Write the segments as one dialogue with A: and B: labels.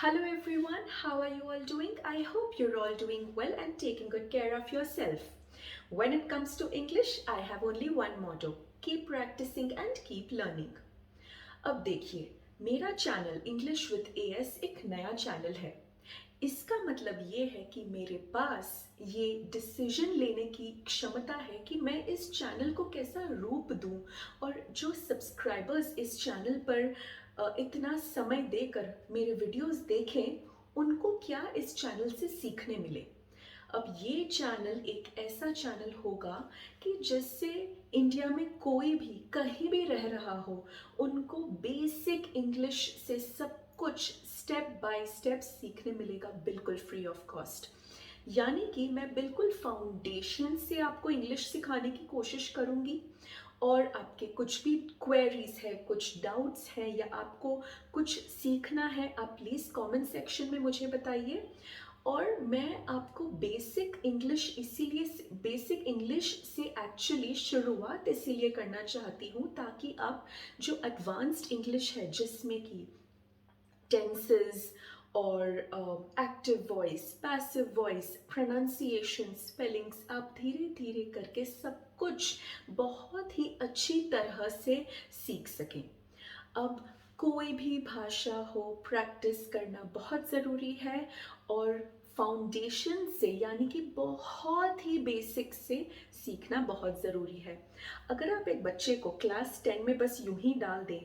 A: Hello everyone, how are you all doing? I hope you're all doing well and taking good care of yourself. When it comes to English, I have only one motto: keep practicing and keep learning. अब देखिए, मेरा channel English with as एक नया channel है। इसका मतलब ये है कि मेरे पास ये डिसीजन लेने की क्षमता है कि मैं इस चैनल को कैसा रूप दूं और जो सब्सक्राइबर्स इस चैनल पर इतना समय देकर मेरे वीडियोस देखें उनको क्या इस चैनल से सीखने मिले। अब ये चैनल एक ऐसा चैनल होगा कि जिससे इंडिया में कोई भी कहीं भी रह रहा हो उनको बेसिक इंग्लिश से सब कुछ स्टेप बाय स्टेप सीखने मिलेगा, बिल्कुल फ्री ऑफ कॉस्ट। यानी कि मैं बिल्कुल फाउंडेशन से आपको इंग्लिश सिखाने की कोशिश करूंगी और आपके कुछ भी क्वेरीज है, कुछ डाउट्स हैं या आपको कुछ सीखना है, आप प्लीज़ कमेंट सेक्शन में मुझे बताइए। और मैं आपको बेसिक इंग्लिश से एक्चुअली शुरुआत इसीलिए करना चाहती हूँ ताकि आप जो एडवांस्ड इंग्लिश है जिसमें कि टेंसेस और active voice, passive voice, pronunciation, spellings, आप धीरे धीरे करके सब कुछ बहुत ही अच्छी तरह से सीख सकें। अब कोई भी भाषा हो, प्रैक्टिस करना बहुत ज़रूरी है और फाउंडेशन से यानी कि बहुत ही बेसिक से सीखना बहुत ज़रूरी है। अगर आप एक बच्चे को क्लास 10 में बस यूं ही डाल दें,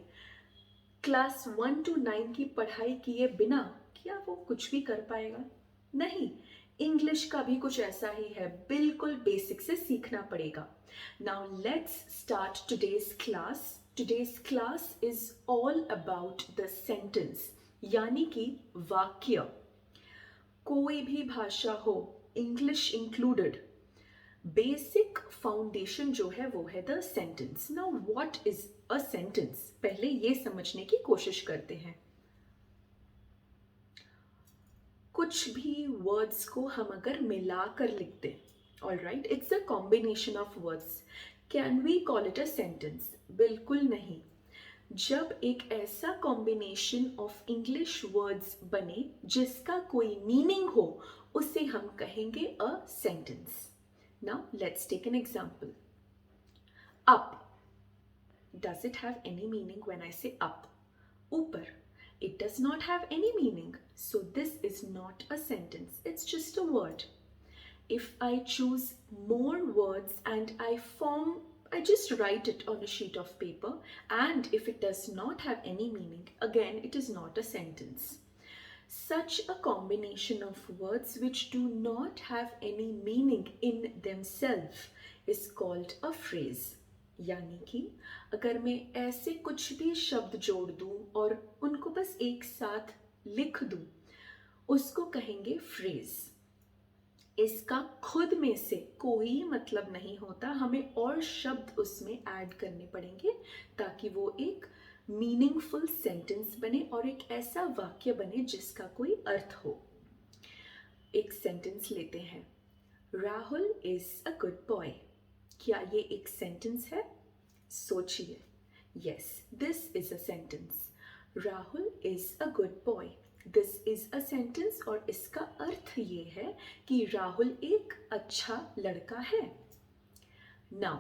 A: क्लास 1 to 9 की पढ़ाई किए बिना, क्या वो कुछ भी कर पाएगा? नहीं। इंग्लिश का भी कुछ ऐसा ही है, बिल्कुल बेसिक से सीखना पड़ेगा। Now let's start today's class. Today's class is all about the sentence, यानी कि वाक्य। कोई भी भाषा हो, इंग्लिश इंक्लूडेड, बेसिक फाउंडेशन जो है वो है the sentence. Now what is a sentence, पहले ये समझने की कोशिश करते हैं। कुछ भी वर्ड्स को हम अगर मिलाकर लिखते हैं, all right, it's a combination of words, can we call it a sentence? बिल्कुल नहीं। जब एक ऐसा कॉम्बिनेशन ऑफ इंग्लिश वर्ड्स बने जिसका कोई मीनिंग हो, उसे हम कहेंगे a sentence. Now let's take an example. Up. Does it have any meaning when I say up? Upar. It does not have any meaning. So this is not a sentence. It's just a word. If I choose more words and I just write it on a sheet of paper, and if it does not have any meaning, again, it is not a sentence. Such a combination of words which do not have any meaning in themselves is called a phrase. यानी कि अगर मैं ऐसे कुछ भी शब्द जोड़ दूं और उनको बस एक साथ लिख दूं, उसको कहेंगे फ्रेज। इसका खुद में से कोई मतलब नहीं होता, हमें और शब्द उसमें ऐड करने पड़ेंगे ताकि वो एक मीनिंगफुल सेंटेंस बने और एक ऐसा वाक्य बने जिसका कोई अर्थ हो। एक सेंटेंस लेते हैं, Rahul is a good boy. क्या ये एक सेंटेंस है? सोचिए। Yes, this is a sentence. Rahul is a good boy, this is a sentence और इसका अर्थ ये है कि राहुल एक अच्छा लड़का है। नाउ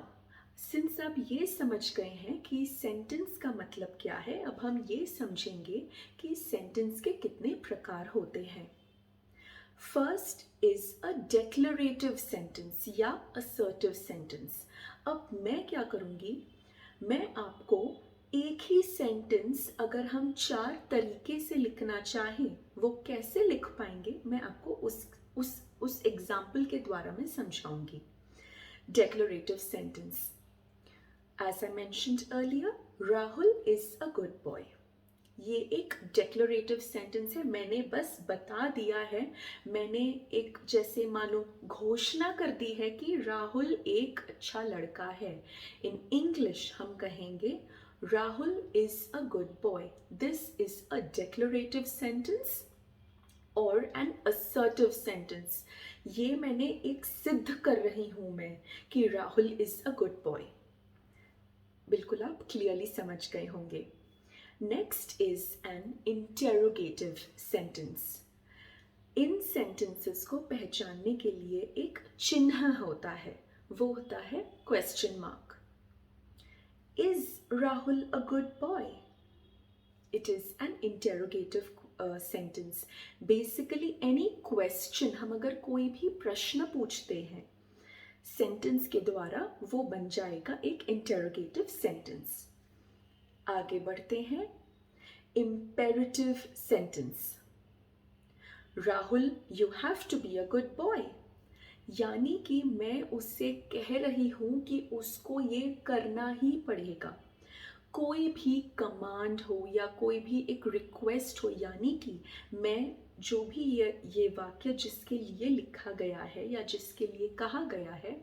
A: सिंस आप ये समझ गए हैं कि सेंटेंस का मतलब क्या है, अब हम ये समझेंगे कि सेंटेंस के कितने प्रकार होते हैं। First is a declarative sentence या असर्टिव सेंटेंस। अब मैं क्या करूँगी, मैं आपको एक ही सेंटेंस अगर हम 4 तरीके से लिखना चाहें वो कैसे लिख पाएंगे, मैं आपको उस एग्जाम्पल के द्वारा मैं समझाऊंगी। Declarative sentence. As I mentioned earlier, Rahul is a good boy. ये एक डेक्लोरेटिव सेंटेंस है, मैंने बस बता दिया है, मैंने एक जैसे मानो घोषणा कर दी है कि राहुल एक अच्छा लड़का है। इन इंग्लिश हम कहेंगे Rahul is a good boy. This is a declarative sentence और एन असर्टिव सेंटेंस। ये मैंने एक सिद्ध कर रही हूं मैं कि Rahul is a good boy. बिल्कुल आप क्लियरली समझ गए होंगे। Next is an interrogative sentence. इन सेंटेंसेस को पहचानने के लिए एक चिन्ह होता है, वो होता है question mark. Is Rahul a good boy? It is an interrogative sentence. Basically any question, हम अगर कोई भी प्रश्न पूछते हैं सेंटेंस के द्वारा, वो बन जाएगा एक इंटेरोगेटिव सेंटेंस। आगे बढ़ते हैं। Imperative sentence. Rahul you have to be a good boy, यानी कि मैं उससे कह रही हूँ कि उसको ये करना ही पड़ेगा। कोई भी कमांड हो या कोई भी एक रिक्वेस्ट हो, यानी कि मैं जो भी ये वाक्य जिसके लिए लिखा गया है या जिसके लिए कहा गया है,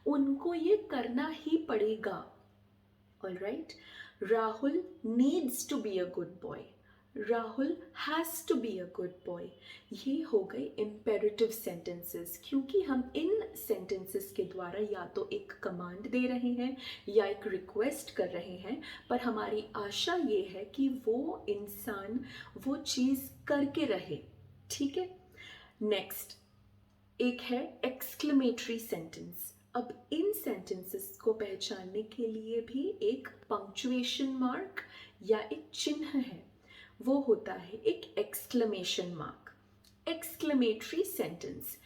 A: उनको ये करना ही पड़ेगा। Alright, Rahul needs to be a good boy, Rahul has to be a good boy. ये हो गए इम्पेरेटिव सेंटेंसेस, क्योंकि हम इन सेंटेंसेस के द्वारा या तो एक कमांड दे रहे हैं या एक रिक्वेस्ट कर रहे हैं, पर हमारी आशा ये है कि वो इंसान वो चीज़ करके रहे। ठीक है। नेक्स्ट एक है एक्सक्लेमेटरी सेंटेंस। अब इन सेंटेंसेस को पहचानने के लिए भी एक पंक्चुएशन मार्क या एक चिन्ह है, वो होता है एक एक्सक्लेमेशन मार्क। एक्सक्लेमेटरी सेंटेंस,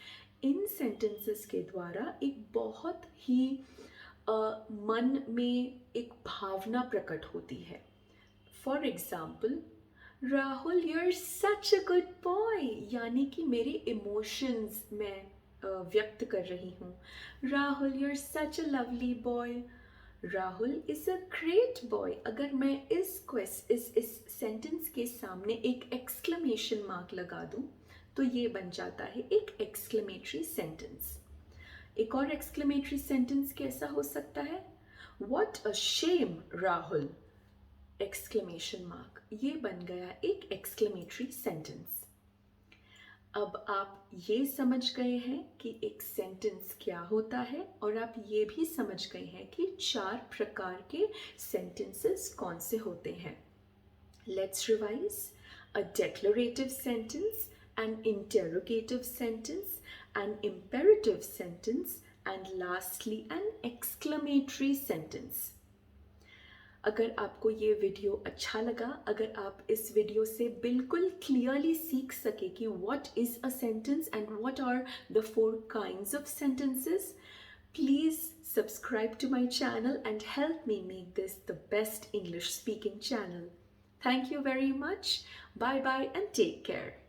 A: इन सेंटेंसेस के द्वारा एक बहुत ही मन में एक भावना प्रकट होती है। For example, Rahul you are such a good boy, यानी कि मेरे इमोशंस मैं व्यक्त कर रही हूँ। Rahul you are such a lovely boy, Rahul is a great boy. अगर मैं इस सेंटेंस के सामने एक एक्सक्लेमेशन मार्क लगा दूँ तो ये बन जाता है एक एक्सक्लेमेटरी सेंटेंस। एक और एक्सक्लेमेटरी सेंटेंस कैसा हो सकता है? What a shame, Rahul! Exclamation mark, ये बन गया एक एक्सक्लेमेटरी सेंटेंस। अब आप ये समझ गए हैं कि एक सेंटेंस क्या होता है, और आप ये भी समझ गए हैं कि 4 प्रकार के सेंटेंसेस कौन से होते हैं। Let's revise. A declarative sentence, an interrogative sentence, an imperative sentence, and lastly an exclamatory sentence. अगर आपको ये वीडियो अच्छा लगा, अगर आप इस वीडियो से बिल्कुल क्लियरली सीख सके कि what is a sentence and what are the 4 kinds of sentences, please subscribe to my channel and help me make this the best English speaking channel. Thank you very much. Bye bye and take care.